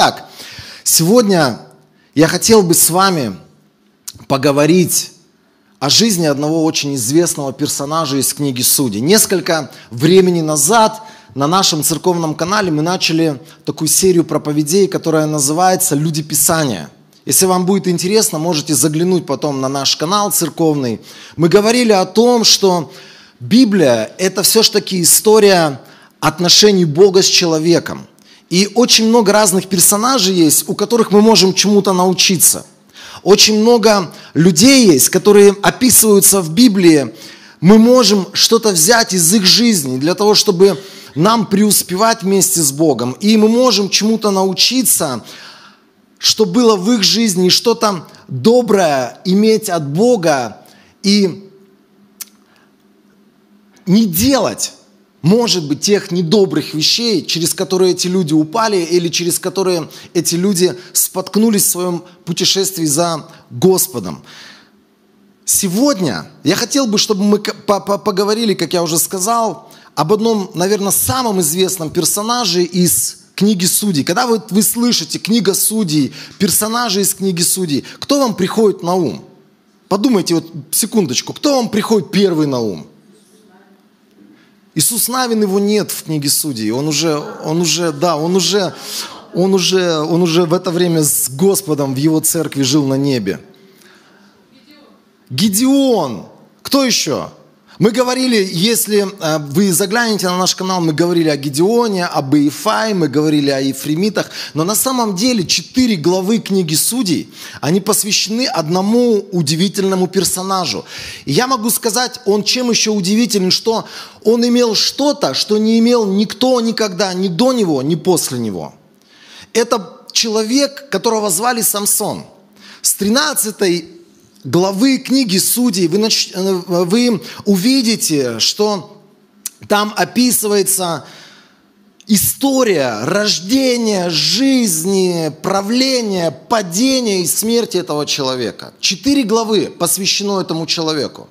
Итак, сегодня я хотел бы с вами поговорить о жизни одного очень известного персонажа из книги Судей. Несколько времени назад на нашем церковном канале мы начали такую серию проповедей, которая называется «Люди Писания». Если вам будет интересно, можете заглянуть потом на наш канал церковный. Мы говорили о том, что Библия – это все-таки история отношений Бога с человеком. И очень много разных персонажей есть, у которых мы можем чему-то научиться. Очень много людей есть, которые описываются в Библии. Мы можем что-то взять из их жизни для того, чтобы нам преуспевать вместе с Богом. И мы можем чему-то научиться, что было в их жизни, что-то доброе иметь от Бога и не делать, может быть, тех недобрых вещей, через которые эти люди упали или через которые эти люди споткнулись в своем путешествии за Господом. Сегодня я хотел бы, чтобы мы поговорили, как я уже сказал, об одном, наверное, самом известном персонаже из книги Судей. Когда вы слышите книга Судей, персонажи из книги Судей, кто вам приходит на ум? Подумайте вот секундочку, кто вам приходит первый на ум? Иисус Навин, его нет в книге Судей. Он уже в это время с Господом в его церкви жил на небе. Гидеон. Кто еще? Мы говорили, если вы заглянете на наш канал, мы говорили о Гидеоне, об Иефае, мы говорили о Ефремитах, но на самом деле 4 главы книги Судей, они посвящены одному удивительному персонажу. И я могу сказать, он чем еще удивителен, что он имел что-то, что не имел никто никогда, ни до него, ни после него. Это человек, которого звали Самсон. С 13 главы книги Судей вы увидите, что там описывается история рождения, жизни, правления, падения и смерти этого человека. 4 главы посвящено этому человеку.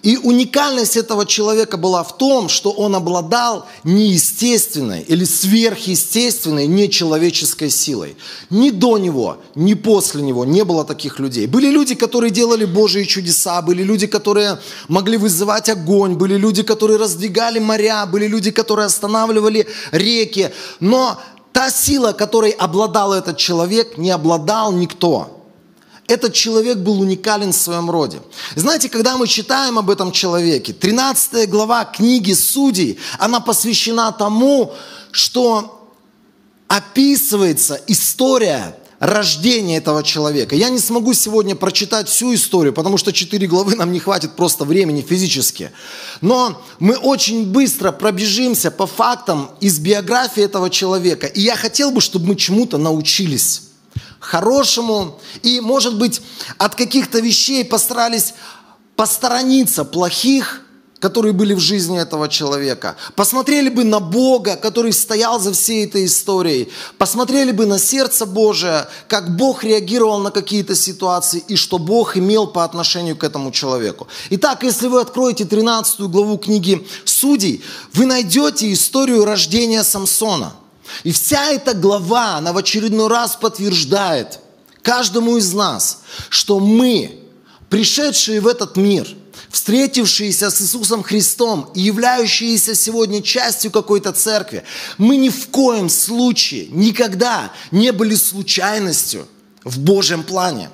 И уникальность этого человека была в том, что он обладал неестественной или сверхъестественной нечеловеческой силой. Ни до него, ни после него не было таких людей. Были люди, которые делали Божьи чудеса, были люди, которые могли вызывать огонь, были люди, которые раздвигали моря, были люди, которые останавливали реки. Но та сила, которой обладал этот человек, не обладал никто. Этот человек был уникален в своем роде. Знаете, когда мы читаем об этом человеке, 13 глава книги Судей, она посвящена тому, что описывается история рождения этого человека. Я не смогу сегодня прочитать всю историю, потому что 4 главы нам не хватит просто времени физически. Но мы очень быстро пробежимся по фактам из биографии этого человека. И я хотел бы, чтобы мы чему-то научились. Хорошему, и, может быть, от каких-то вещей постарались посторониться плохих, которые были в жизни этого человека. Посмотрели бы на Бога, который стоял за всей этой историей. Посмотрели бы на сердце Божие, как Бог реагировал на какие-то ситуации и что Бог имел по отношению к этому человеку. Итак, если вы откроете 13 главу книги Судей, вы найдете историю рождения Самсона. И вся эта глава, она в очередной раз подтверждает каждому из нас, что мы, пришедшие в этот мир, встретившиеся с Иисусом Христом и являющиеся сегодня частью какой-то церкви, мы ни в коем случае никогда не были случайностью в Божьем плане.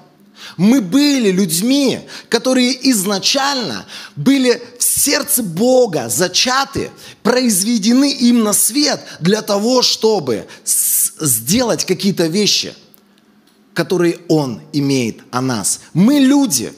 Мы были людьми, которые изначально были в сердце Бога зачаты, произведены им на свет для того, чтобы сделать какие-то вещи, которые Он имеет о нас. Мы люди,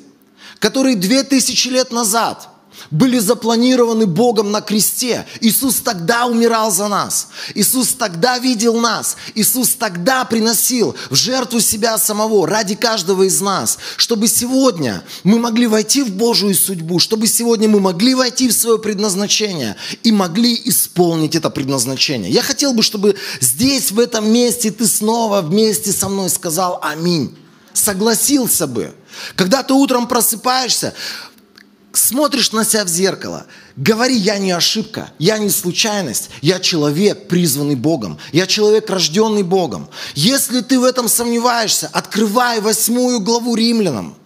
которые 2000 лет назад были запланированы Богом на кресте. Иисус тогда умирал за нас. Иисус тогда видел нас. Иисус тогда приносил в жертву себя самого ради каждого из нас, чтобы сегодня мы могли войти в Божию судьбу, чтобы сегодня мы могли войти в свое предназначение и могли исполнить это предназначение. Я хотел бы, чтобы здесь, в этом месте, ты снова вместе со мной сказал «Аминь». Согласился бы. Когда ты утром просыпаешься, смотришь на себя в зеркало, говори: я не ошибка, я не случайность, я человек, призванный Богом, я человек, рожденный Богом. Если ты в этом сомневаешься, открывай 8 главу Римлянам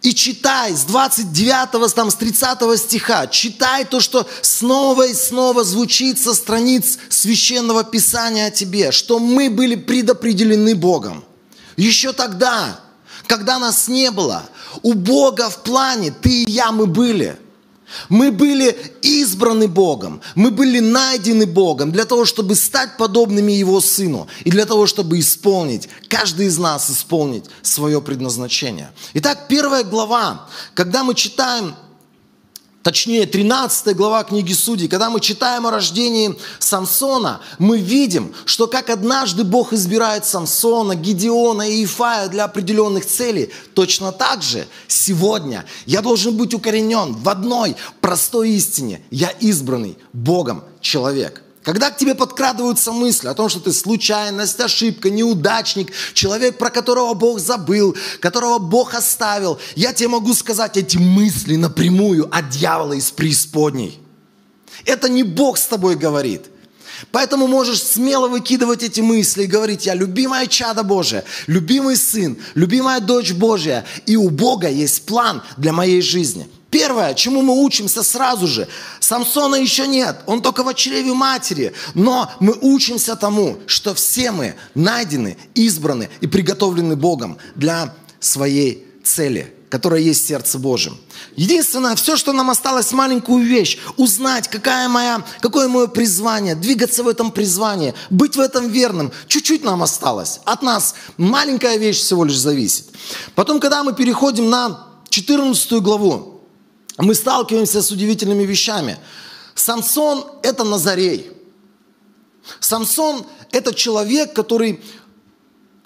и читай с 29, с 30 стиха, читай то, что снова и снова звучит со страниц Священного Писания о тебе, что мы были предопределены Богом. Еще тогда, когда нас не было, у Бога в плане ты и я мы были. Мы были избраны Богом, мы были найдены Богом для того, чтобы стать подобными Его Сыну и для того, чтобы исполнить, каждый из нас исполнить свое предназначение. Итак, 1 глава, когда мы читаем, точнее 13 глава книги Судей, когда мы читаем о рождении Самсона, мы видим, что как однажды Бог избирает Самсона, Гидеона и Иефая для определенных целей, точно так же сегодня я должен быть укоренен в одной простой истине: я избранный Богом человек. Когда к тебе подкрадываются мысли о том, что ты случайность, ошибка, неудачник, человек, про которого Бог забыл, которого Бог оставил, я тебе могу сказать эти мысли напрямую от дьявола из преисподней. Это не Бог с тобой говорит. Поэтому можешь смело выкидывать эти мысли и говорить: я любимое чадо Божие, любимый сын, любимая дочь Божья, и у Бога есть план для моей жизни. Первое, чему мы учимся сразу же: Самсона еще нет, он только в чреве матери, но мы учимся тому, что все мы найдены, избраны и приготовлены Богом для своей цели, которая есть в сердце Божьем. Единственное, все, что нам осталось, маленькую вещь: узнать, какое мое призвание, двигаться в этом призвании, быть в этом верным. Чуть-чуть нам осталось. От нас маленькая вещь всего лишь зависит. Потом, когда мы переходим на 14 главу, мы сталкиваемся с удивительными вещами. Самсон – это Назарей. Самсон – это человек, который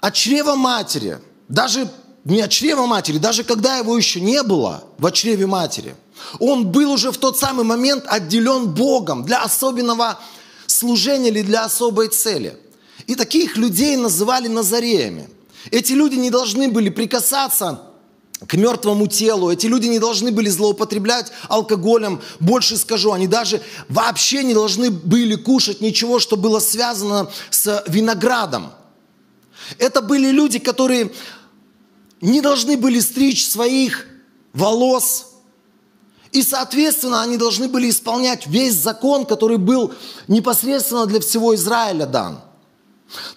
от чрева матери, даже не от чрева матери, даже когда его еще не было в чреве матери, он был уже в тот самый момент отделен Богом для особенного служения или для особой цели. И таких людей называли Назареями. Эти люди не должны были прикасаться к мертвому телу. Эти люди не должны были злоупотреблять алкоголем. Больше скажу, они даже вообще не должны были кушать ничего, что было связано с виноградом. Это были люди, которые не должны были стричь своих волос. И, соответственно, они должны были исполнять весь закон, который был непосредственно для всего Израиля дан.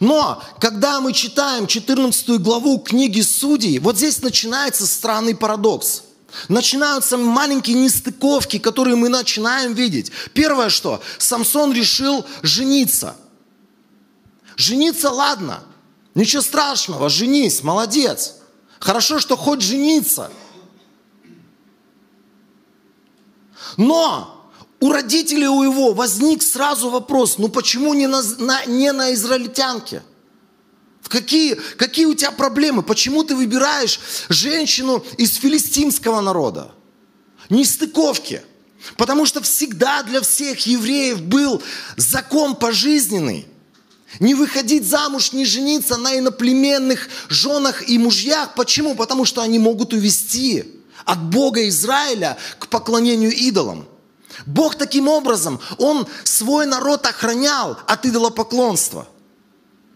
Но, когда мы читаем 14 главу книги Судей, вот здесь начинается странный парадокс. Начинаются маленькие нестыковки, которые мы начинаем видеть. Первое что? Самсон решил жениться. Жениться, ладно. Ничего страшного, женись, молодец. Хорошо, что хоть жениться. Но у родителей у его возник сразу вопрос: ну почему не на израильтянке? Какие у тебя проблемы? Почему ты выбираешь женщину из филистимского народа? Нестыковки. Потому что всегда для всех евреев был закон пожизненный. Не выходить замуж, не жениться на иноплеменных женах и мужьях. Почему? Потому что они могут увести от Бога Израиля к поклонению идолам. Бог таким образом, Он свой народ охранял от идолопоклонства.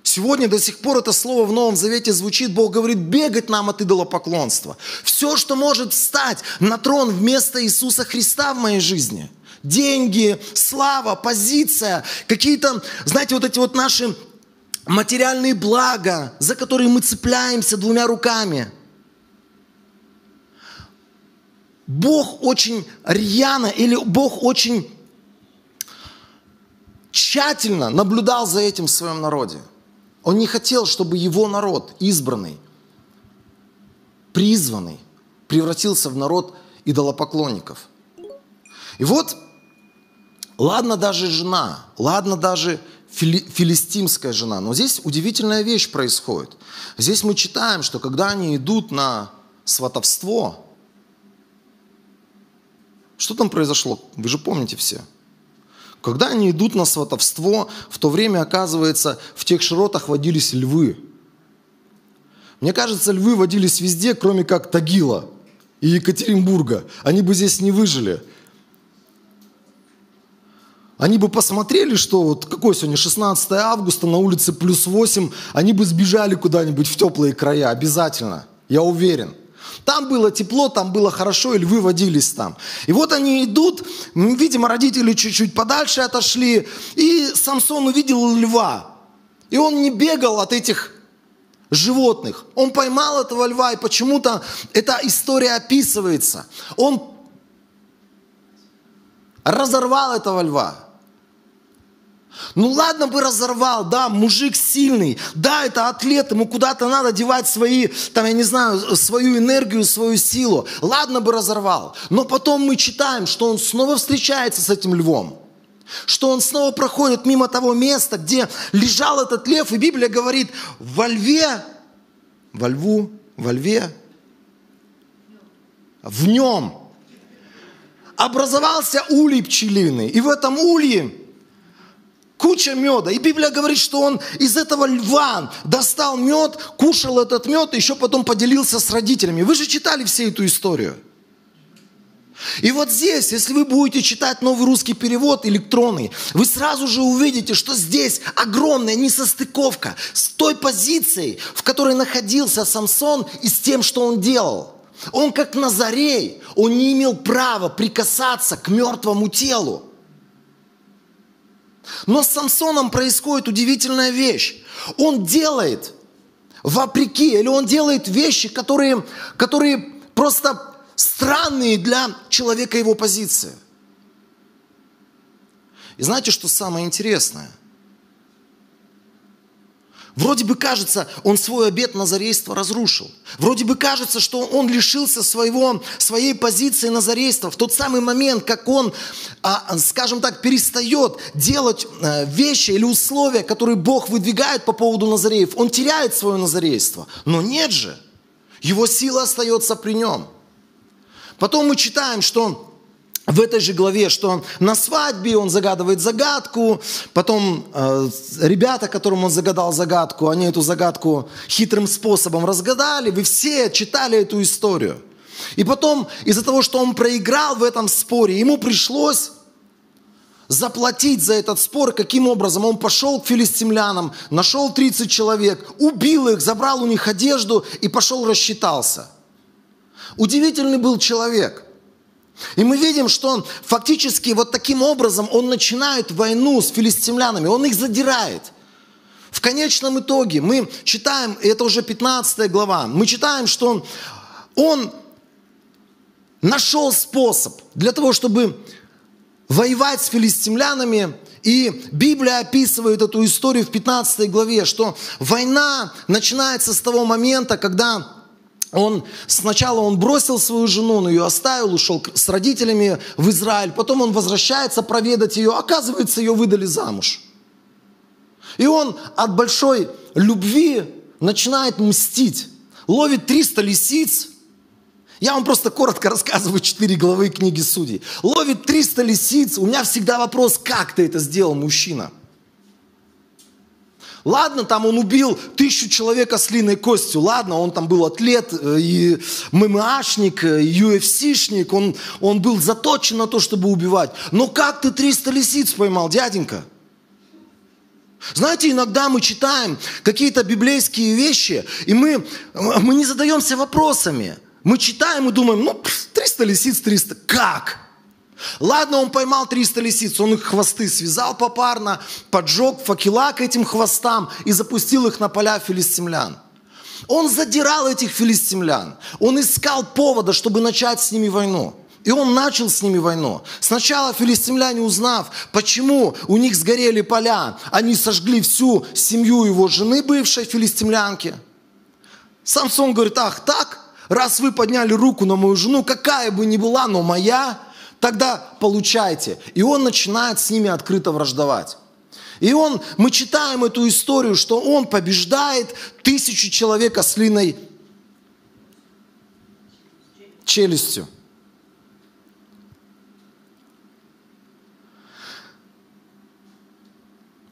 Сегодня до сих пор это слово в Новом Завете звучит. Бог говорит: бегать нам от идолопоклонства. Все, что может встать на трон вместо Иисуса Христа в моей жизни. Деньги, слава, позиция, какие-то, знаете, вот эти вот наши материальные блага, за которые мы цепляемся двумя руками. Бог очень рьяно или Бог очень тщательно наблюдал за этим в своем народе. Он не хотел, чтобы его народ, избранный, призванный, превратился в народ идолопоклонников. И вот, ладно даже жена, ладно даже филистимская жена, но здесь удивительная вещь происходит. Здесь мы читаем, что когда они идут на сватовство, что там произошло? Вы же помните все. Когда они идут на сватовство, в то время, оказывается, в тех широтах водились львы. Мне кажется, львы водились везде, кроме как Тагила и Екатеринбурга, они бы здесь не выжили. Они бы посмотрели, что вот какое сегодня 16 августа, на улице +8, они бы сбежали куда-нибудь в теплые края, обязательно, я уверен. Там было тепло, там было хорошо, и львы водились там. И вот они идут, видимо, родители чуть-чуть подальше отошли, и Самсон увидел льва. И он не бегал от этих животных. Он поймал этого льва, и почему-то эта история описывается. Он разорвал этого льва. Ну ладно бы разорвал, да, мужик сильный, да, это атлет, ему куда-то надо девать свои, там, я не знаю, свою энергию, свою силу. Ладно бы разорвал. Но потом мы читаем, что он снова встречается с этим львом. Что он снова проходит мимо того места, где лежал этот лев, и Библия говорит, во льве, в нем образовался улей пчелиный, и в этом улье куча меда. И Библия говорит, что он из этого льва достал мед, кушал этот мед, и еще потом поделился с родителями. Вы же читали всю эту историю. И вот здесь, если вы будете читать новый русский перевод электронный, вы сразу же увидите, что здесь огромная несостыковка с той позицией, в которой находился Самсон, и с тем, что он делал. Он как Назарей, он не имел права прикасаться к мертвому телу. Но с Самсоном происходит удивительная вещь. Он делает вопреки, или он делает вещи, которые просто странные для человека его позиции. И знаете, что самое интересное? Вроде бы кажется, он свой обет назарейства разрушил. Вроде бы кажется, что он лишился своей позиции назарейства в тот самый момент, как он, скажем так, перестает делать вещи или условия, которые Бог выдвигает по поводу назареев. Он теряет свое назарейство. Но нет же. Его сила остается при нем. Потом мы читаем, что в этой же главе, что на свадьбе он загадывает загадку, потом ребята, которым он загадал загадку, они эту загадку хитрым способом разгадали, вы все читали эту историю. И потом из-за того, что он проиграл в этом споре, ему пришлось заплатить за этот спор. Каким образом? Он пошел к филистимлянам, нашел 30 человек, убил их, забрал у них одежду и пошел рассчитался. Удивительный был человек. И мы видим, что он фактически вот таким образом он начинает войну с филистимлянами, он их задирает. В конечном итоге мы читаем, и это уже 15 глава, мы читаем, что он нашел способ для того, чтобы воевать с филистимлянами. И Библия описывает эту историю в 15 главе, что война начинается с того момента, когда сначала он бросил свою жену, он ее оставил, ушел с родителями в Израиль. Потом он возвращается проведать ее. Оказывается, ее выдали замуж. И он от большой любви начинает мстить. Ловит 300 лисиц. Я вам просто коротко рассказываю 4 главы книги Судей. Ловит 300 лисиц. У меня всегда вопрос, как ты это сделал, мужчина? Ладно, там он убил 1000 человек ослиной костью. Ладно, он там был атлет, и ММАшник, и UFC-шник. Он был заточен на то, чтобы убивать. Но как ты 300 лисиц поймал, дяденька? Знаете, иногда мы читаем какие-то библейские вещи, и мы не задаемся вопросами. Мы читаем и думаем, 300 лисиц, 300. Как? Ладно, он поймал 300 лисиц, он их хвосты связал попарно, поджег факела к этим хвостам и запустил их на поля филистимлян. Он задирал этих филистимлян, он искал повода, чтобы начать с ними войну. И он начал с ними войну. Сначала филистимляне, узнав, почему у них сгорели поля, они сожгли всю семью его жены, бывшей филистимлянки. Самсон говорит, ах так, раз вы подняли руку на мою жену, какая бы ни была, но моя, тогда получайте. И он начинает с ними открыто враждовать. И мы читаем эту историю, что он побеждает 1000 человек ослиной челюстью.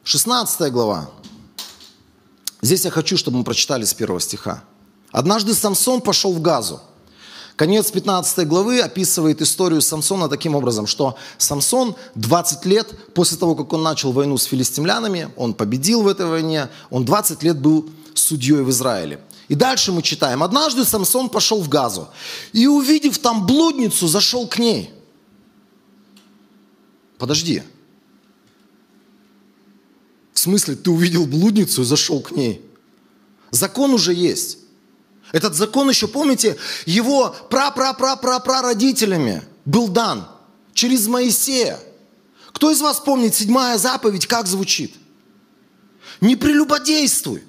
Шестнадцатая глава. Здесь я хочу, чтобы мы прочитали с 1 стиха. «Однажды Самсон пошел в Газу. Конец 15 главы описывает историю Самсона таким образом, что Самсон 20 лет после того, как он начал войну с филистимлянами, он победил в этой войне, он 20 лет был судьей в Израиле. И дальше мы читаем. Однажды Самсон пошел в Газу и, увидев там блудницу, зашел к ней. Подожди. В смысле, ты увидел блудницу и зашел к ней? Закон уже есть. Этот закон еще, помните, его прародителями был дан через Моисея. Кто из вас помнит 7-я заповедь, как звучит? Не прелюбодействуй.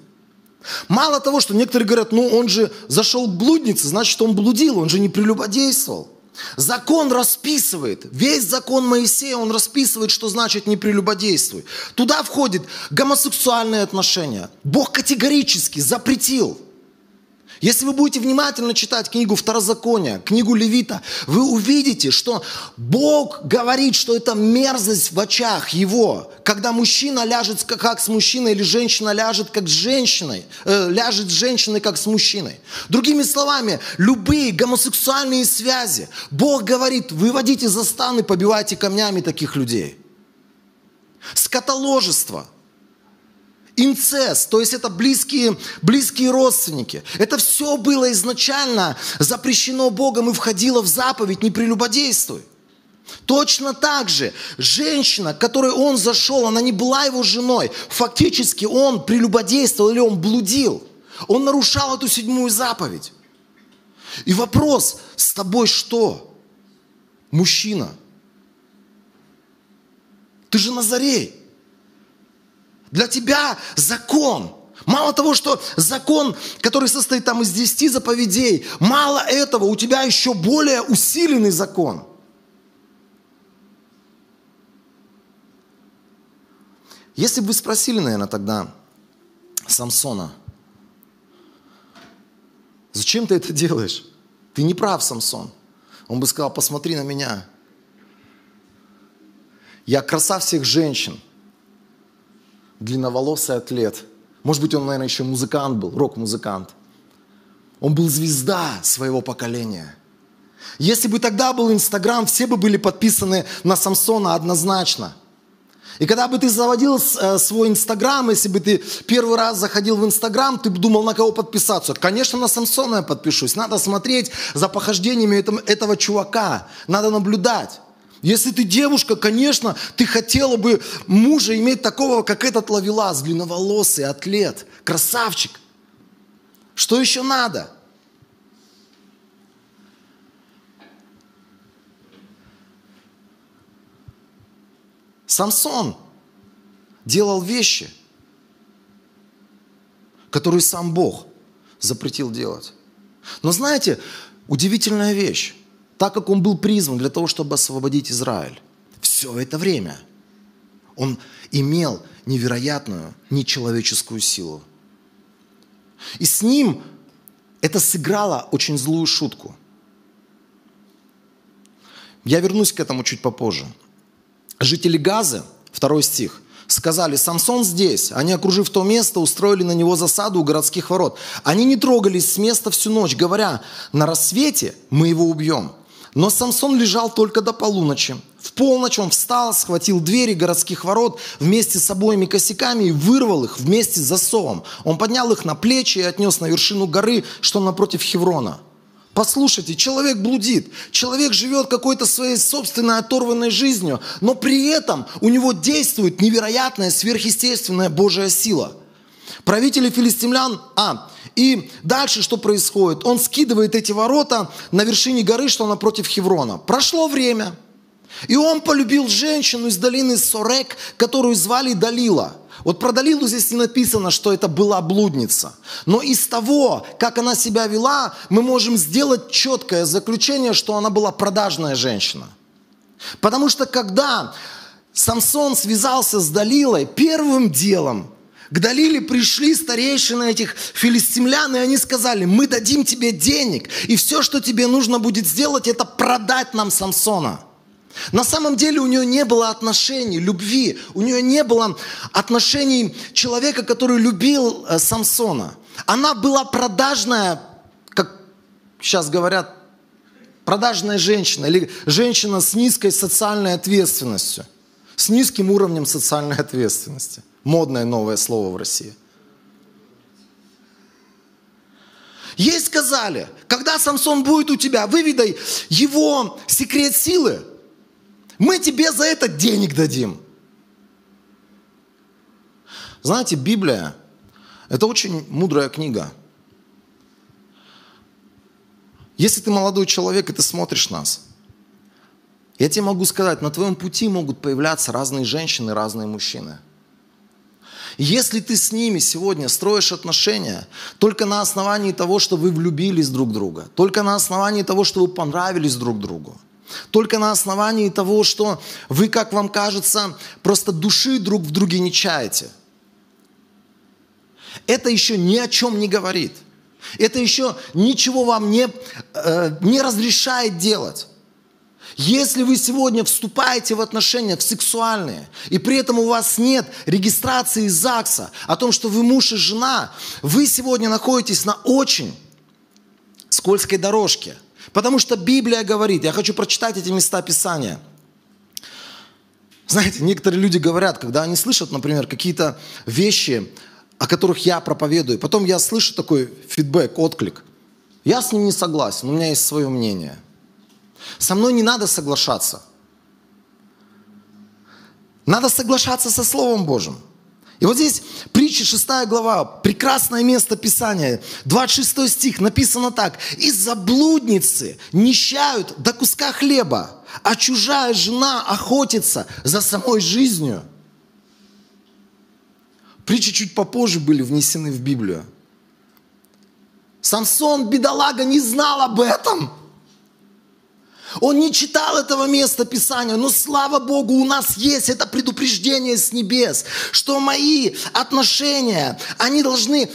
Мало того, что некоторые говорят, ну он же зашел к блуднице, значит он блудил, он же не прелюбодействовал. Закон расписывает, весь закон Моисея, он расписывает, что значит не прелюбодействуй. Туда входит гомосексуальные отношения. Бог категорически запретил. Если вы будете внимательно читать книгу Второзакония, книгу Левита, вы увидите, что Бог говорит, что это мерзость в очах Его. Когда мужчина ляжет как с мужчиной, или женщина ляжет как с женщиной, ляжет с женщиной как с мужчиной. Другими словами, любые гомосексуальные связи. Бог говорит, выводите за стан и побивайте камнями таких людей. Скотоложество. Инцест, то есть это близкие родственники. Это все было изначально запрещено Богом и входило в заповедь «не прелюбодействуй». Точно так же женщина, к которой он зашел, она не была его женой. Фактически он прелюбодействовал или он блудил. Он нарушал эту 7-ю заповедь. И вопрос, с тобой что? Мужчина. Ты же Назарей. Для тебя закон. Мало того, что закон, который состоит там из 10 заповедей, мало этого, у тебя еще более усиленный закон. Если бы вы спросили, наверное, тогда Самсона, зачем ты это делаешь? Ты не прав, Самсон. Он бы сказал, посмотри на меня. Я краса всех женщин. Длинноволосый атлет. Может быть, он, наверное, еще музыкант был, рок-музыкант. Он был звезда своего поколения. Если бы тогда был Инстаграм, все бы были подписаны на Самсона однозначно. И когда бы ты заводил свой Инстаграм, если бы ты первый раз заходил в Инстаграм, ты бы думал, на кого подписаться. Конечно, на Самсона я подпишусь. Надо смотреть за похождениями этого чувака. Надо наблюдать. Если ты девушка, конечно, ты хотела бы мужа иметь такого, как этот ловелас, длинноволосый, атлет, красавчик. Что еще надо? Самсон делал вещи, которые сам Бог запретил делать. Но знаете, удивительная вещь. Так как он был призван для того, чтобы освободить Израиль, все это время он имел невероятную, нечеловеческую силу. И с ним это сыграло очень злую шутку. Я вернусь к этому чуть попозже. Жители Газы, 2 стих, сказали, Самсон здесь. Они, окружив то место, устроили на него засаду у городских ворот. Они не трогались с места всю ночь, говоря, на рассвете мы его убьем. Но Самсон лежал только до полуночи. В полночь он встал, схватил двери городских ворот вместе с обоими косяками и вырвал их вместе с засовом. Он поднял их на плечи и отнес на вершину горы, что напротив Хеврона. Послушайте, человек блудит, человек живет какой-то своей собственной оторванной жизнью, но при этом у него действует невероятная сверхъестественная Божья сила. Правители филистимлян, и дальше что происходит? Он скидывает эти ворота на вершине горы, что напротив Хеврона. Прошло время, и он полюбил женщину из долины Сорек, которую звали Далила. Вот про Далилу здесь не написано, что это была блудница. Но из того, как она себя вела, мы можем сделать четкое заключение, что она была продажная женщина. Потому что когда Самсон связался с Далилой, первым делом к Далиле пришли старейшины этих филистимлян, и они сказали, мы дадим тебе денег, и все, что тебе нужно будет сделать, это продать нам Самсона. На самом деле у нее не было отношений, любви, у нее не было отношений человека, который любил Самсона. Она была продажная, как сейчас говорят, Продажная женщина или женщина с низкой социальной ответственностью, с низким уровнем социальной ответственности. Модное новое слово в России. Ей сказали, когда Самсон будет у тебя, выведай его секрет силы, мы тебе за это денег дадим. Знаете, Библия – это очень мудрая книга. Если ты молодой человек, и ты смотришь нас, я тебе могу сказать, на твоем пути могут появляться разные женщины, разные мужчины. Если ты с ними сегодня строишь отношения только на основании того, что вы влюбились друг в друга, только на основании того, что вы понравились друг другу, только на основании того, что вы, как вам кажется, просто души друг в друге не чаете, это еще ни о чем не говорит. Это еще ничего вам не разрешает делать. Если вы сегодня вступаете в отношения, в сексуальные, и при этом у вас нет регистрации ЗАГСа о том, что вы муж и жена, вы сегодня находитесь на очень скользкой дорожке. Потому что Библия говорит, я хочу прочитать эти места Писания. Знаете, некоторые люди говорят, когда они слышат, например, какие-то вещи, о которых я проповедую, потом я слышу такой фидбэк, отклик. Я с ним не согласен, у меня есть свое мнение. Со мной не надо соглашаться. Надо соглашаться со Словом Божьим. И вот здесь притча 6 глава, прекрасное место Писания, 26 стих, написано так. «Из-за блудницы нищают до куска хлеба, а чужая жена охотится за самой жизнью». Притчи чуть попозже были внесены в Библию. Самсон, бедолага, не знал об этом. Он не читал этого места Писания, но слава Богу, у нас есть это предупреждение с небес, что мои отношения, они должны,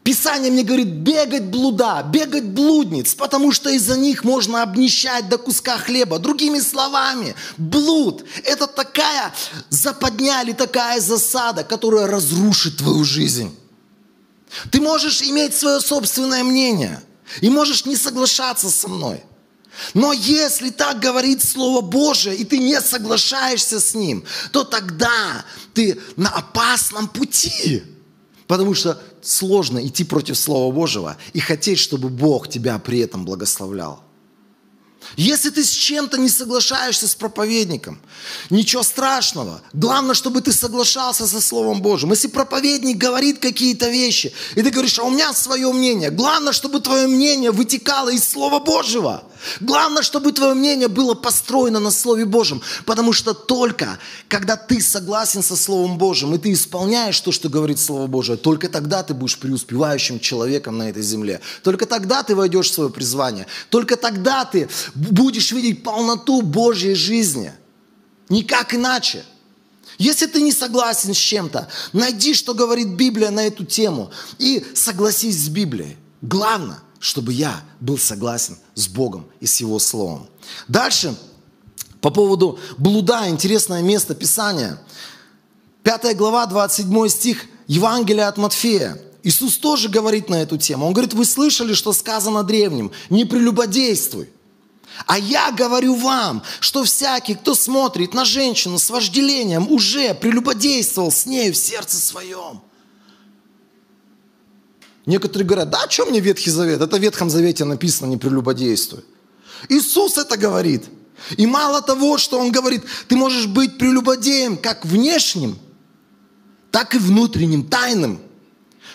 Писание мне говорит, бегать блуда, бегать блудниц, потому что из-за них можно обнищать до куска хлеба. Другими словами, блуд – это такая западня или такая засада, которая разрушит твою жизнь. Ты можешь иметь свое собственное мнение и можешь не соглашаться со мной. Но если так говорит Слово Божие, и ты не соглашаешься с ним, то тогда ты на опасном пути. Потому что сложно идти против Слова Божьего и хотеть, чтобы Бог тебя при этом благословлял. Если ты с чем-то не соглашаешься с проповедником, ничего страшного. Главное, чтобы ты соглашался со Словом Божьим. Если проповедник говорит какие-то вещи, и ты говоришь, а у меня свое мнение. Главное, чтобы твое мнение вытекало из Слова Божьего. Главное, чтобы твое мнение было построено на Слове Божьем. Потому что только когда ты согласен со Словом Божьим, и ты исполняешь то, что говорит Слово Божие, только тогда ты будешь преуспевающим человеком на этой земле. Только тогда ты войдешь в свое призвание. Только тогда ты будешь видеть полноту Божьей жизни. Никак иначе. Если ты не согласен с чем-то, найди, что говорит Библия на эту тему, и согласись с Библией. Главное, чтобы я был согласен с Богом и с Его Словом. Дальше, по поводу блуда, интересное место Писания. 5 глава, 27 стих, Евангелие от Матфея. Иисус тоже говорит на эту тему. Он говорит, вы слышали, что сказано древним, не прелюбодействуй. А я говорю вам, что всякий, кто смотрит на женщину с вожделением, уже прелюбодействовал с нею в сердце своем. Некоторые говорят, да, о чем мне Ветхий Завет? Это в Ветхом Завете написано, не прелюбодействуй. Иисус это говорит. И мало того, что Он говорит, ты можешь быть прелюбодеем как внешним, так и внутренним, тайным.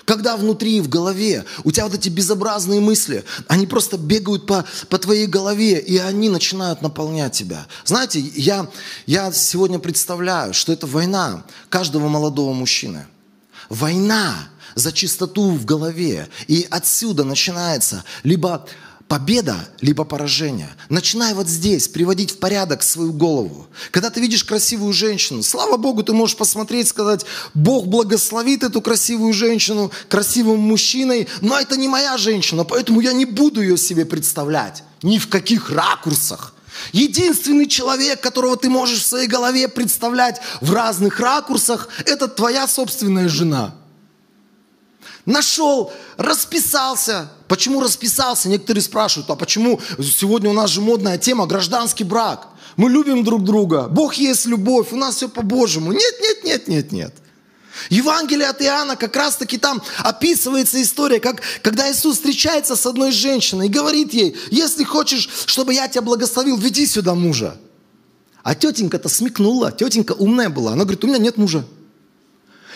Когда внутри, в голове, у тебя вот эти безобразные мысли, они просто бегают по твоей голове, и они начинают наполнять тебя. Знаете, я сегодня представляю, что это война каждого молодого мужчины. Война за чистоту в голове. И отсюда начинается либо победа, либо поражение. Начинай вот здесь приводить в порядок свою голову. Когда ты видишь красивую женщину, слава Богу, ты можешь посмотреть, сказать, Бог благословит эту красивую женщину красивым мужчиной, но это не моя женщина, поэтому я не буду ее себе представлять. Ни в каких ракурсах. Единственный человек, которого ты можешь в своей голове представлять в разных ракурсах, это твоя собственная жена. нашел, расписался. Почему расписался? Некоторые спрашивают, а почему сегодня у нас же модная тема гражданский брак? Мы любим друг друга, Бог есть любовь, у нас все по-божьему. Нет. Евангелие от Иоанна, как раз-таки там описывается история, когда Иисус встречается с одной женщиной и говорит ей, если хочешь, чтобы я тебя благословил, веди сюда мужа. А тетенька-то смекнула, тетенька умная была, она говорит, у меня нет мужа.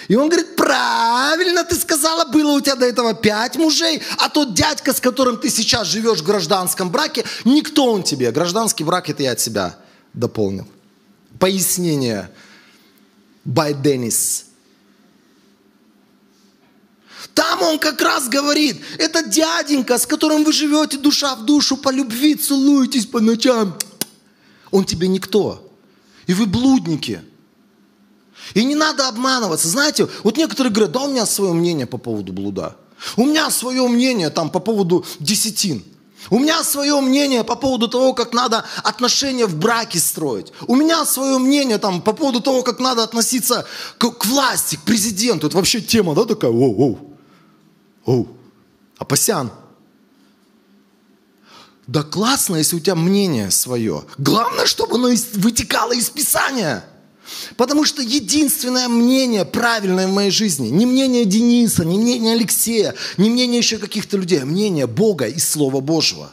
И он говорит, правильно ты сказала, было у тебя до этого 5 мужей, а тот дядька, с которым ты сейчас живешь в гражданском браке, никто он тебе. Гражданский брак, это я от себя дополнил. Пояснение. By Dennis. Там он как раз говорит, это дяденька, с которым вы живете душа в душу, по любви целуетесь по ночам. Он тебе никто. И вы блудники. И не надо обманываться. Знаете, вот некоторые говорят, да у меня свое мнение по поводу блуда. У меня свое мнение там по поводу десятин. У меня свое мнение по поводу того, как надо отношения в браке строить. У меня свое мнение там по поводу того, как надо относиться к власти, к президенту. Это вообще тема, да, такая? Апасян. Да классно, если у тебя мнение свое. Главное, чтобы оно вытекало из Писания. Потому что единственное мнение правильное в моей жизни, не мнение Дениса, не мнение Алексея, не мнение еще каких-то людей, а мнение Бога и Слова Божьего.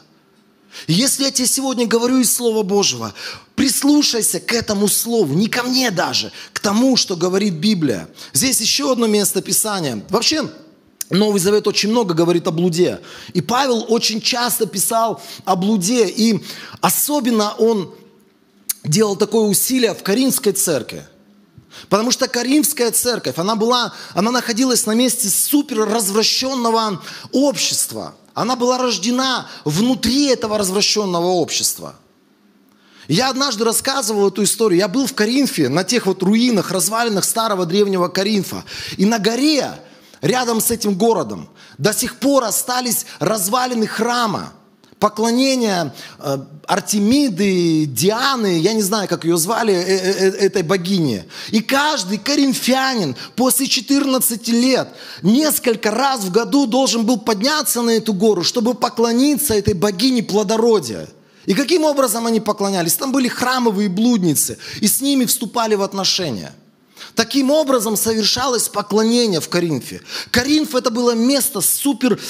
И если я тебе сегодня говорю из Слова Божьего, прислушайся к этому слову, не ко мне даже, к тому, что говорит Библия. Здесь еще одно место Писания. Вообще, Новый Завет очень много говорит о блуде. И Павел очень часто писал о блуде. И особенно он делал такое усилие в Коринфской церкви. Потому что Коринфская церковь, она находилась на месте супер развращенного общества. Она была рождена внутри этого развращенного общества. Я однажды рассказывал эту историю. Я был в Коринфе, на тех вот руинах, развалинах старого древнего Коринфа. И на горе, рядом с этим городом, до сих пор остались развалины храма, поклонения Артемиды, Дианы, я не знаю, как ее звали, этой богини. И каждый коринфянин после 14 лет несколько раз в году должен был подняться на эту гору, чтобы поклониться этой богине плодородия. И каким образом они поклонялись? Там были храмовые блудницы, и с ними вступали в отношения. Таким образом совершалось поклонение в Коринфе. Коринф это было место супер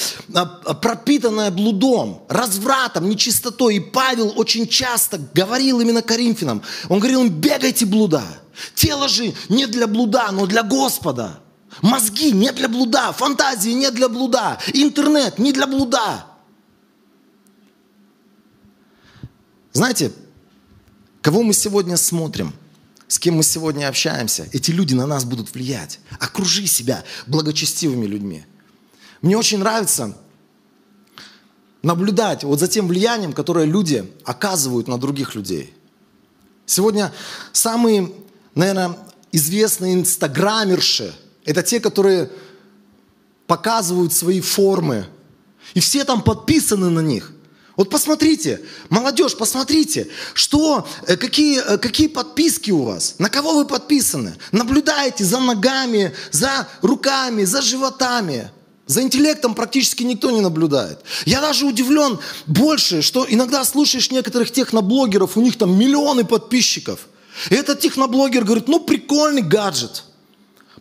пропитанное блудом, развратом, нечистотой. И Павел очень часто говорил именно коринфянам. Он говорил им, бегайте блуда. Тело же не для блуда, но для Господа. Мозги не для блуда, фантазии не для блуда, интернет не для блуда. Знаете, кого мы сегодня смотрим? С кем мы сегодня общаемся, эти люди на нас будут влиять. Окружи себя благочестивыми людьми. Мне очень нравится наблюдать вот за тем влиянием, которое люди оказывают на других людей. Сегодня самые, наверное, известные инстаграмерши – это те, которые показывают свои формы. И все там подписаны на них. Вот посмотрите, молодежь, посмотрите, какие подписки у вас, на кого вы подписаны. Наблюдайте за ногами, за руками, за животами. За интеллектом практически никто не наблюдает. Я даже удивлен больше, что иногда слушаешь некоторых техноблогеров, у них там миллионы подписчиков. И этот техноблогер говорит, ну прикольный гаджет.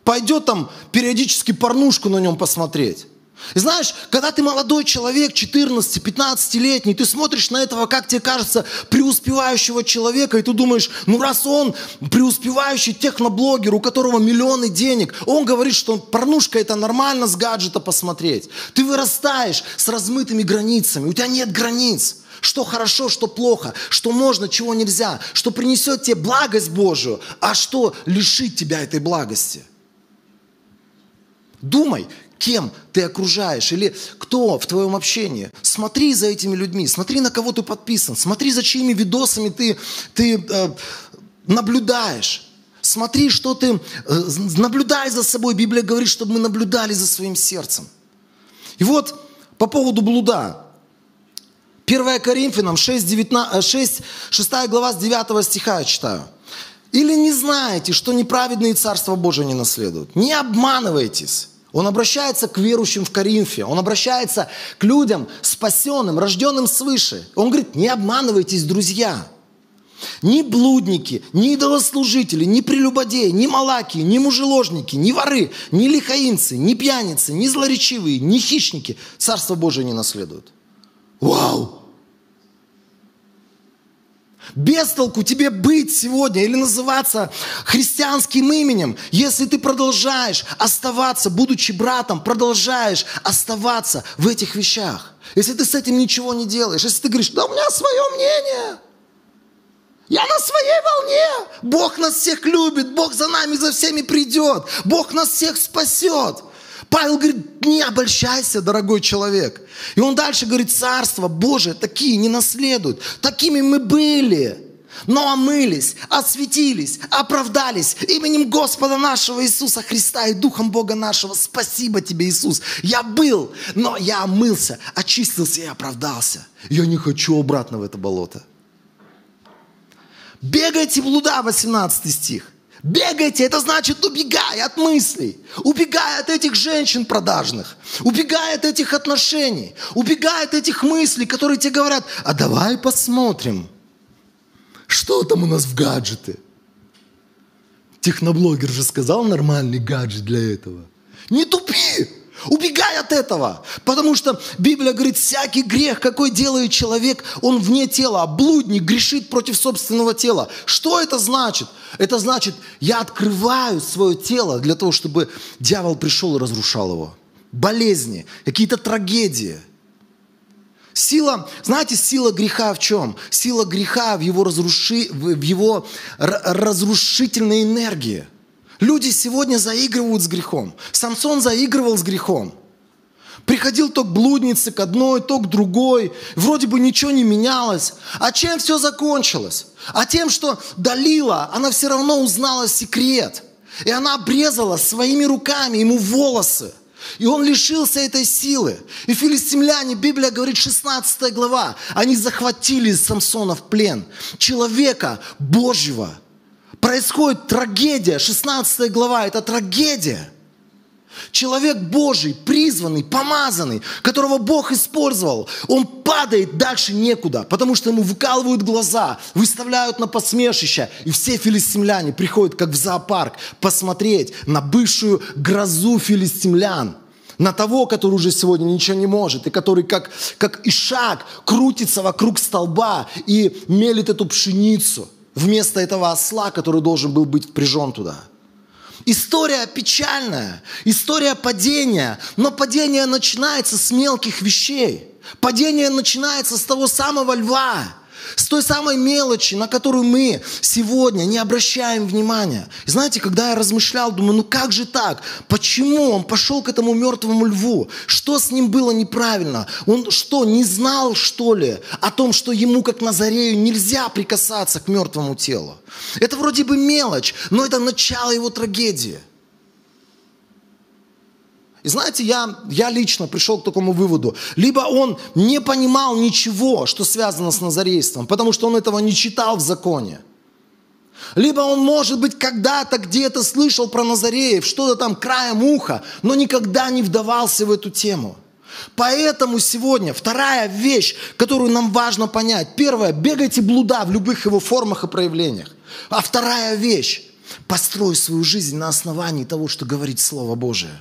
Пойдет там периодически порнушку на нем посмотреть. И знаешь, когда ты молодой человек, 14-15-летний, ты смотришь на этого, как тебе кажется, преуспевающего человека, и ты думаешь, ну раз он преуспевающий техноблогер, у которого миллионы денег, он говорит, что порнушка это нормально с гаджета посмотреть. Ты вырастаешь с размытыми границами, у тебя нет границ. Что хорошо, что плохо, что можно, чего нельзя, что принесет тебе благость Божию, а что лишит тебя этой благости. Думай, кем ты окружаешь или кто в твоем общении. Смотри за этими людьми, смотри, на кого ты подписан, смотри, за чьими видосами ты наблюдаешь. Смотри, что ты, наблюдай за собой. Библия говорит, чтобы мы наблюдали за своим сердцем. И вот по поводу блуда. 1 Коринфянам 6 глава с 9 стиха я читаю. «Или не знаете, что неправедные Царство Божие не наследуют? Не обманывайтесь. Он обращается к верующим в Коринфе. Он обращается к людям спасенным, рожденным свыше. Он говорит, не обманывайтесь, друзья. Ни блудники, ни идолослужители, ни прелюбодеи, ни малакии, ни мужеложники, ни воры, ни лихаимцы, ни пьяницы, ни злоречивые, ни хищники Царство Божие не наследуют. Вау! Без толку тебе быть сегодня или называться христианским именем, если ты продолжаешь оставаться, будучи братом, продолжаешь оставаться в этих вещах. Если ты с этим ничего не делаешь, если ты говоришь, да у меня свое мнение, я на своей волне, Бог нас всех любит, Бог за нами, за всеми придет, Бог нас всех спасет. Павел говорит, не обольщайся, дорогой человек. И он дальше говорит, Царство Божие такие не наследуют. Такими мы были, но омылись, осветились, оправдались именем Господа нашего Иисуса Христа и Духом Бога нашего. Спасибо тебе, Иисус. Я был, но я омылся, очистился и оправдался. Я не хочу обратно в это болото. Бегайте блуда, 18 стих. Бегайте, это значит убегай от мыслей, убегай от этих женщин продажных, убегай от этих отношений, убегай от этих мыслей, которые тебе говорят, а давай посмотрим, что там у нас в гаджете. Техноблогер же сказал нормальный гаджет для этого. Не тупи! Убегай от этого, потому что Библия говорит, всякий грех, какой делает человек, он вне тела, а блудник грешит против собственного тела. Что это значит? Это значит, я открываю свое тело для того, чтобы дьявол пришел и разрушал его. Болезни, какие-то трагедии. Сила, знаете, сила греха в чем? Сила греха в его разрушительной энергии. Люди сегодня заигрывают с грехом. Самсон заигрывал с грехом. Приходил то к блуднице, к одной, то к другой. Вроде бы ничего не менялось. А чем все закончилось? А тем, что Далила, она все равно узнала секрет. И она обрезала своими руками ему волосы. И он лишился этой силы. И филистимляне, Библия говорит, 16 глава, они захватили Самсона в плен. Человека Божьего. Происходит трагедия, 16 глава, это трагедия. Человек Божий, призванный, помазанный, которого Бог использовал, он падает дальше некуда, потому что ему выкалывают глаза, выставляют на посмешище, и все филистимляне приходят, как в зоопарк, посмотреть на бывшую грозу филистимлян, на того, который уже сегодня ничего не может, и который как ишак крутится вокруг столба и мелит эту пшеницу. Вместо этого осла, который должен был быть впряжен туда. История печальная, история падения, но падение начинается с мелких вещей. Падение начинается с того самого льва, с той самой мелочи, на которую мы сегодня не обращаем внимания. И знаете, когда я размышлял, думаю, ну как же так? Почему он пошел к этому мертвому льву? Что с ним было неправильно? Он что, не знал, что ли, о том, что ему, как Назарею, нельзя прикасаться к мертвому телу? Это вроде бы мелочь, но это начало его трагедии. И знаете, я лично пришел к такому выводу. Либо он не понимал ничего, что связано с назарейством, потому что он этого не читал в законе. Либо он, может быть, когда-то где-то слышал про назареев, что-то там краем уха, но никогда не вдавался в эту тему. Поэтому сегодня вторая вещь, которую нам важно понять. Первая, бегайте блуда в любых его формах и проявлениях. А вторая вещь, построй свою жизнь на основании того, что говорит Слово Божие.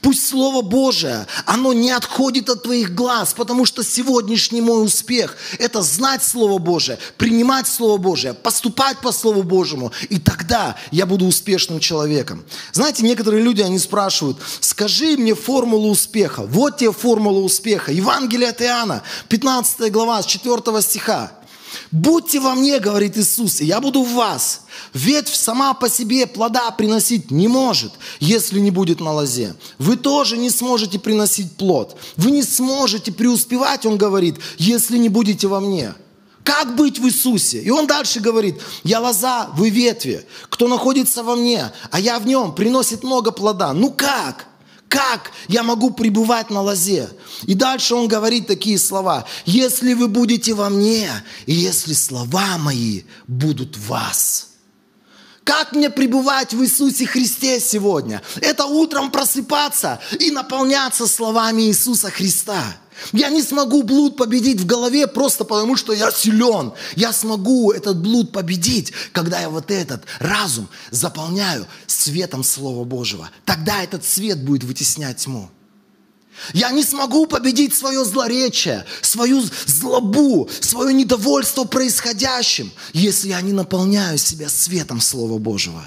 Пусть Слово Божие, оно не отходит от твоих глаз, потому что сегодняшний мой успех – это знать Слово Божие, принимать Слово Божие, поступать по Слову Божьему, и тогда я буду успешным человеком. Знаете, некоторые люди, они спрашивают, скажи мне формулу успеха. Вот тебе формула успеха. Евангелие от Иоанна, 15 глава, с 4 стиха. «Будьте во мне, говорит Иисус, и я буду в вас. Ветвь сама по себе плода приносить не может, если не будет на лозе. Вы тоже не сможете приносить плод. Вы не сможете преуспевать, он говорит, если не будете во мне». Как быть в Иисусе? И он дальше говорит, я лоза, вы ветви. Кто находится во мне, а я в нем, приносит много плода. Ну как? Как я могу пребывать на лозе? И дальше он говорит такие слова. Если вы будете во мне, и если слова мои будут в вас. Как мне пребывать в Иисусе Христе сегодня? Это утром просыпаться и наполняться словами Иисуса Христа. Я не смогу блуд победить в голове просто потому, что я силен. Я смогу этот блуд победить, когда я вот этот разум заполняю светом Слова Божьего. Тогда этот свет будет вытеснять тьму. Я не смогу победить свое злоречие, свою злобу, свое недовольство происходящим, если я не наполняю себя светом Слова Божьего.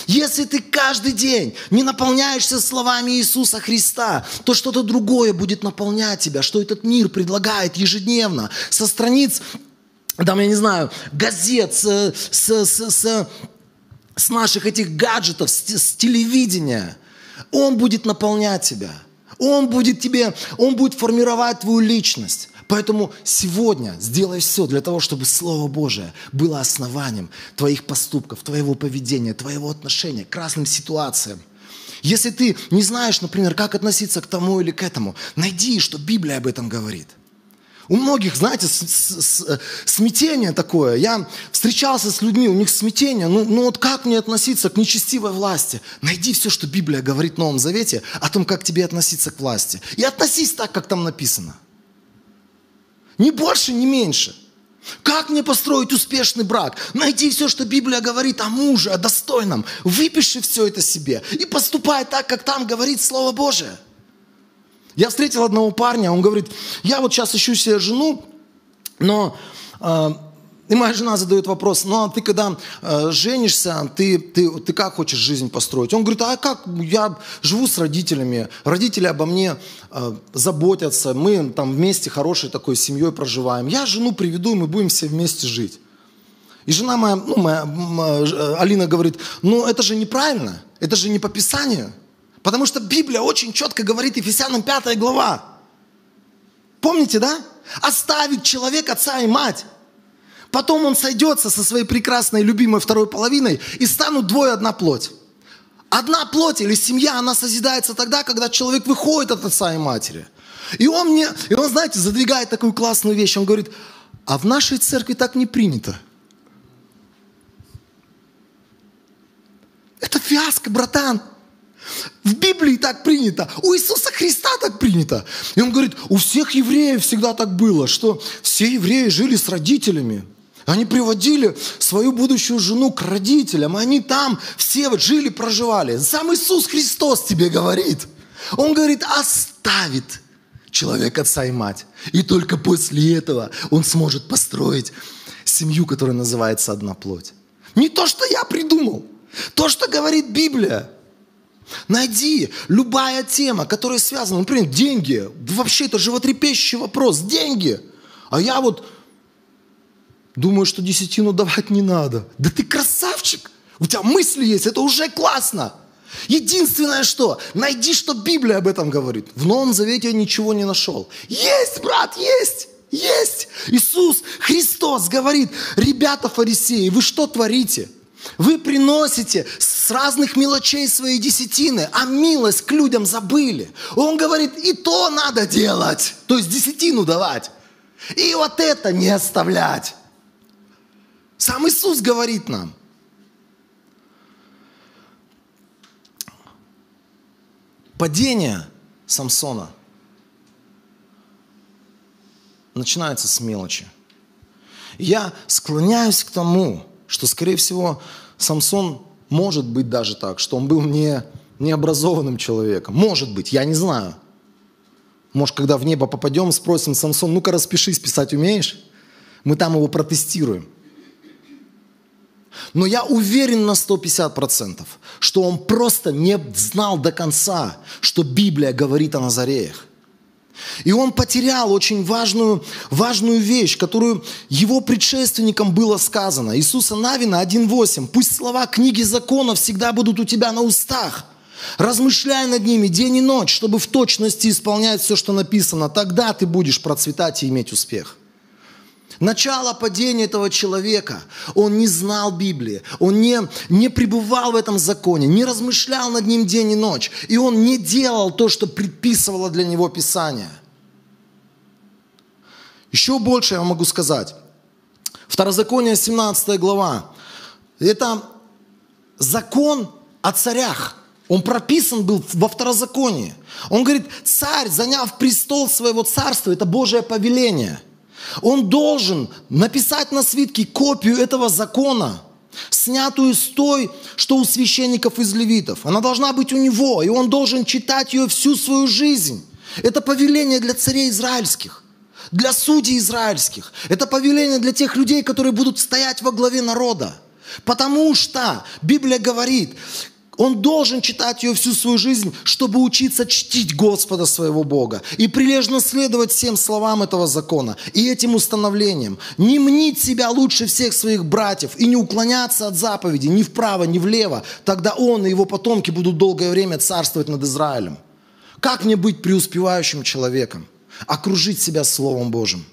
Если ты каждый день не наполняешься словами Иисуса Христа, то что-то другое будет наполнять тебя, что этот мир предлагает ежедневно со страниц, там, я не знаю, газет, с наших этих гаджетов, с телевидения. Он будет наполнять тебя. Он будет формировать твою личность. Поэтому сегодня сделай все для того, чтобы Слово Божие было основанием твоих поступков, твоего поведения, твоего отношения к разным ситуациям. Если ты не знаешь, например, как относиться к тому или к этому, найди, что Библия об этом говорит. У многих, знаете, смятение такое. Я встречался с людьми, у них смятение. Ну вот как мне относиться к нечестивой власти? Найди все, что Библия говорит в Новом Завете о том, как тебе относиться к власти. И относись так, как там написано. Ни больше, ни меньше. Как мне построить успешный брак? Найди все, что Библия говорит о муже, о достойном. Выпиши все это себе и поступай так, как там говорит Слово Божие. Я встретил одного парня, он говорит, я вот сейчас ищу себе жену, но... И моя жена задает вопрос, ну а ты когда женишься, ты как хочешь жизнь построить? Он говорит, а как? Я живу с родителями, родители обо мне заботятся, мы там вместе хорошей такой семьей проживаем. Я жену приведу, и мы будем все вместе жить. И жена моя, Алина говорит, ну это же неправильно, это же не по Писанию. Потому что Библия очень четко говорит, Ефесянам 5 глава. Помните, да? Оставит человек отца и мать. Потом он сойдется со своей прекрасной, любимой второй половиной, и станут двое одна плоть. Одна плоть или семья, она созидается тогда, когда человек выходит от отца и матери. И он, знаете, задвигает такую классную вещь. Он говорит, а в нашей церкви так не принято. Это фиаско, братан. В Библии так принято, у Иисуса Христа так принято. И он говорит, у всех евреев всегда так было, что все евреи жили с родителями. Они приводили свою будущую жену к родителям, и они там все вот жили, проживали. Сам Иисус Христос тебе говорит. Он говорит, оставит человек отца и мать. И только после этого он сможет построить семью, которая называется одна плоть. Не то, что я придумал, то, что говорит Библия. Найди любая тема, которая связана, например, деньги. Вообще это животрепещущий вопрос. Деньги. А я вот думаю, что десятину давать не надо. Да ты красавчик. У тебя мысли есть, это уже классно. Единственное что, найди, что Библия об этом говорит. В Новом Завете я ничего не нашел. Есть, брат, есть. Есть. Иисус Христос говорит, ребята фарисеи, вы что творите? Вы приносите с разных мелочей свои десятины, а милость к людям забыли. Он говорит, и то надо делать, то есть десятину давать. И вот это не оставлять. Сам Иисус говорит нам. Падение Самсона начинается с мелочи. Я склоняюсь к тому, что, скорее всего, Самсон может быть даже так, что он был необразованным человеком. Может быть, я не знаю. Может, когда в небо попадем, спросим, Самсон, ну-ка распишись, писать умеешь? Мы там его протестируем. Но я уверен на 150%, что он просто не знал до конца, что Библия говорит о Назареях. И он потерял очень важную вещь, которую его предшественникам было сказано. Иисуса Навина 1:8. «Пусть слова книги закона всегда будут у тебя на устах. Размышляй над ними день и ночь, чтобы в точности исполнять все, что написано. Тогда ты будешь процветать и иметь успех». Начало падения этого человека, он не знал Библии, он не пребывал в этом законе, не размышлял над ним день и ночь, и он не делал то, что предписывало для него Писание. Еще больше я вам могу сказать. Второзаконие, 17 глава. Это закон о царях. Он прописан был во второзаконии. Он говорит, царь, заняв престол своего царства, это Божие повеление. Он должен написать на свитке копию этого закона, снятую с той, что у священников из левитов. Она должна быть у него, и он должен читать ее всю свою жизнь. Это повеление для царей израильских, для судей израильских. Это повеление для тех людей, которые будут стоять во главе народа. Потому что Библия говорит, он должен читать ее всю свою жизнь, чтобы учиться чтить Господа своего Бога и прилежно следовать всем словам этого закона и этим установлениям. Не мнить себя лучше всех своих братьев и не уклоняться от заповедей ни вправо, ни влево. Тогда он и его потомки будут долгое время царствовать над Израилем. Как мне быть преуспевающим человеком? Окружить себя Словом Божьим.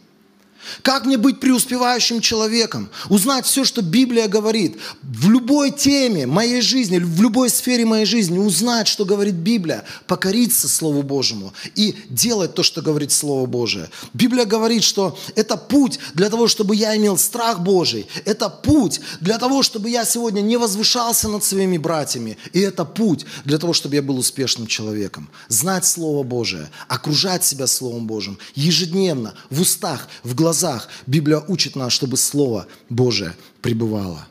Как мне быть преуспевающим человеком? Узнать все, что Библия говорит. В любой теме моей жизни, в любой сфере моей жизни узнать, что говорит Библия. Покориться Слову Божьему и делать то, что говорит Слово Божие. Библия говорит, что это путь для того, чтобы я имел страх Божий. Это путь для того, чтобы я сегодня не возвышался над своими братьями. И это путь для того, чтобы я был успешным человеком. Знать Слово Божие, окружать себя Словом Божьим. Ежедневно, в устах, в глазах. Библия учит нас, чтобы Слово Божие пребывало.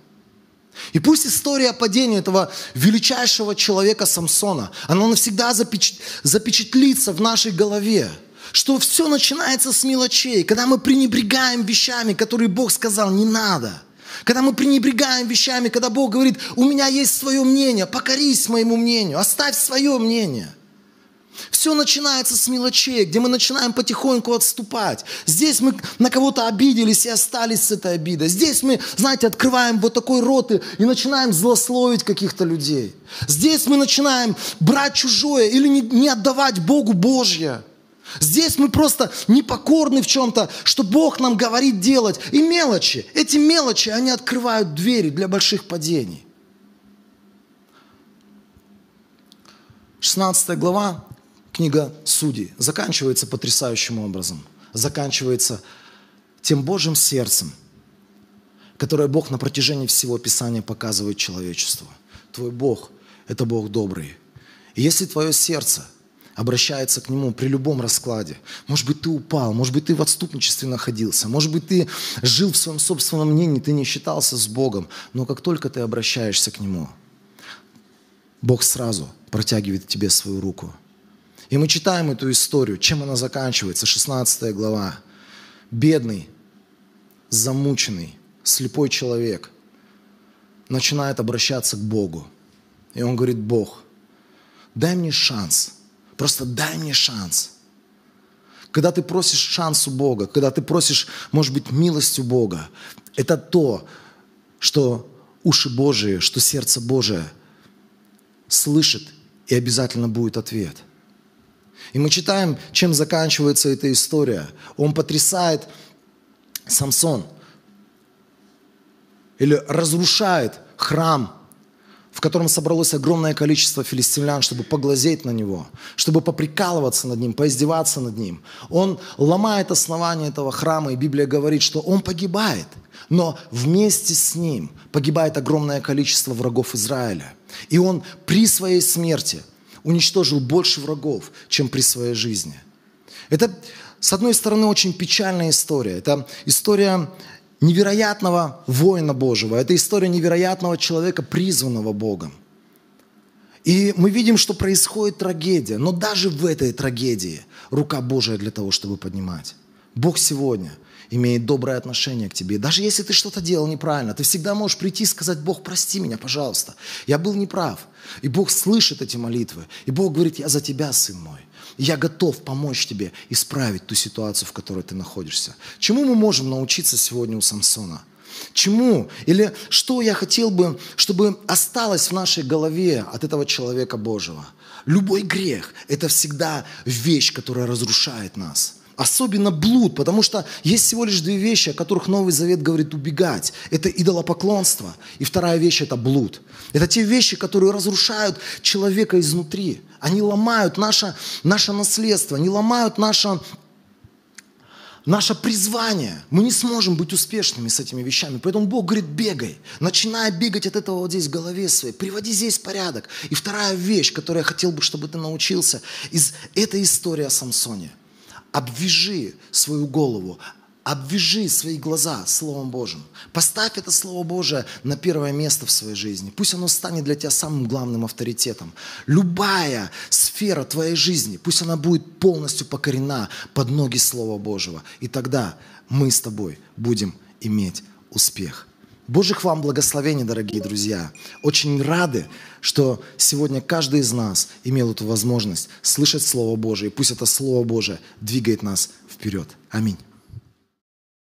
И пусть история падения этого величайшего человека Самсона, она навсегда запечатлится в нашей голове, что все начинается с мелочей, когда мы пренебрегаем вещами, которые Бог сказал, не надо. Когда мы пренебрегаем вещами, когда Бог говорит, у меня есть свое мнение, покорись моему мнению, оставь свое мнение. Все начинается с мелочей, где мы начинаем потихоньку отступать. Здесь мы на кого-то обиделись и остались с этой обидой. Здесь мы, знаете, открываем вот такой рот и начинаем злословить каких-то людей. Здесь мы начинаем брать чужое или не отдавать Богу Божье. Здесь мы просто непокорны в чем-то, что Бог нам говорит делать. И мелочи, эти мелочи, они открывают двери для больших падений. 16 глава. Книга Судей заканчивается потрясающим образом. Заканчивается тем Божьим сердцем, которое Бог на протяжении всего Писания показывает человечеству. Твой Бог – это Бог добрый. И если твое сердце обращается к Нему при любом раскладе, может быть, ты упал, может быть, ты в отступничестве находился, может быть, ты жил в своем собственном мнении, ты не считался с Богом, но как только ты обращаешься к Нему, Бог сразу протягивает тебе свою руку. И мы читаем эту историю. Чем она заканчивается? 16 глава. Бедный, замученный, слепой человек начинает обращаться к Богу. И он говорит, Бог, дай мне шанс. Просто дай мне шанс. Когда ты просишь шанс у Бога, когда ты просишь, может быть, милость у Бога, это то, что уши Божии, что сердце Божие слышит, и обязательно будет ответ. И мы читаем, чем заканчивается эта история. Он потрясает Самсон или разрушает храм, в котором собралось огромное количество филистимлян, чтобы поглазеть на него, чтобы поприкалываться над ним, поиздеваться над ним. Он ломает основание этого храма, и Библия говорит, что он погибает, но вместе с ним погибает огромное количество врагов Израиля. И он при своей смерти уничтожил больше врагов, чем при своей жизни. Это, с одной стороны, очень печальная история. Это история невероятного воина Божьего. Это история невероятного человека, призванного Богом. И мы видим, что происходит трагедия. Но даже в этой трагедии рука Божия для того, чтобы поднимать. Бог сегодня имеет доброе отношение к тебе. Даже если ты что-то делал неправильно, ты всегда можешь прийти и сказать, Бог, прости меня, пожалуйста. Я был неправ. И Бог слышит эти молитвы. И Бог говорит, я за тебя, сын мой. И я готов помочь тебе исправить ту ситуацию, в которой ты находишься. Чему мы можем научиться сегодня у Самсона? Чему? Или что я хотел бы, чтобы осталось в нашей голове от этого человека Божьего? Любой грех – это всегда вещь, которая разрушает нас. Особенно блуд, потому что есть всего лишь две вещи, о которых Новый Завет говорит убегать. Это идолопоклонство, и вторая вещь – это блуд. Это те вещи, которые разрушают человека изнутри. Они ломают наше наследство, они ломают наше наше призвание. Мы не сможем быть успешными с этими вещами. Поэтому Бог говорит, бегай. Начинай бегать от этого вот здесь в голове своей. Приводи здесь порядок. И вторая вещь, которую я хотел бы, чтобы ты научился, из этой истории о Самсоне. Обвяжи свою голову, обвяжи свои глаза Словом Божьим. Поставь это Слово Божие на первое место в своей жизни. Пусть оно станет для тебя самым главным авторитетом. Любая сфера твоей жизни, пусть она будет полностью покорена под ноги Слова Божьего. И тогда мы с тобой будем иметь успех. Божьих вам благословений, дорогие друзья. Очень рады, что сегодня каждый из нас имел эту возможность слышать Слово Божие. И пусть это Слово Божие двигает нас вперед. Аминь.